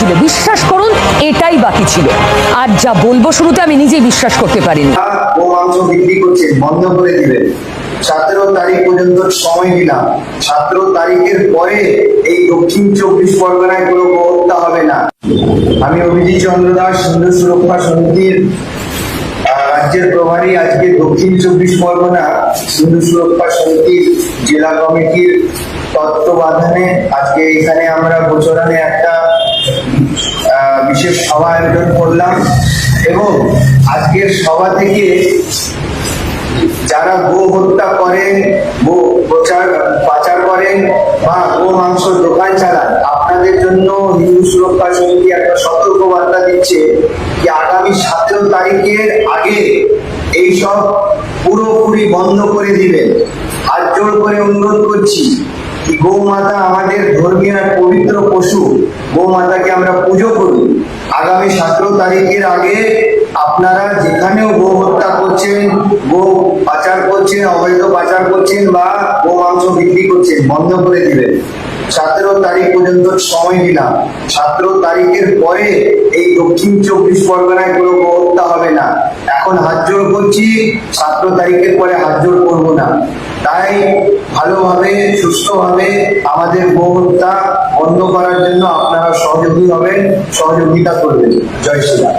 ছিল, বিশ্বাস করুন এটাই বাকি ছিল। আর যা বলবো শুরুতে আমি নিজেই বিশ্বাস করতে পারিনি। গোমাংস বিক্রি করছে বন্ধ করে দিবেন। 17 তারিখ পর্যন্ত সময় দিলাম। 17 তারিখের পরে এই দক্ষিণ 24 পরগনায় কোনো গোহত্যা হবে না। আমি অভিজিৎ চন্দ্র দাস, হিন্দু সুরক্ষা সমিতির রাজ্যের প্রভারী। আজকে দক্ষিণ 24 পরগনা হিন্দু সুরক্ষা সমিতির জেলা কমিটির তত্ত্বাবধানে আজকে এখানে আমরা গোচরানে একটা বিশেষ সভা আয়োজন করলাম এবং আজকের সভা থেকে যারা গো হত্যা করেন, গো পাচার করেন বা গো মাংস দোকান চালান, আপনাদের জন্য হিন্দু সুরক্ষা সমিতি একটা সতর্ক বার্তা দিচ্ছে যে আগামী 17 তারিখের আগে এইসব পুরোপুরি বন্ধ করে দিবেন। হাত জোর করে অনুরোধ করছি, গৌমাতা আমাদের ধর্মীয় এক পবিত্র পশু। গৌমাতাকে আমরা পুজো করি। আগামী 17 তারিখের আগে আপনারা যেখানেও গো হত্যা করছেন, গো পাচার করছেন, অবৈধ পাচার করছেন বা গো মাংস বিক্রি করছেন, বন্ধ করে দিবেন। 17 তারিখ পর্যন্ত সময় দিলাম। 17 তারিখের পরে এই দক্ষিণ 24 পরগনায় কোনো গো হত্যা হবে না। এখন হাত জোড় করছি, 17 তারিখের পরে হাত জোড় করবো না। তাই ভালোভাবে সুস্থভাবে আমাদের গো হত্যা বন্ধ করার জন্য আপনারা সহযোগী হবেন, সহযোগিতা করবেন। জয় শ্রীরাম।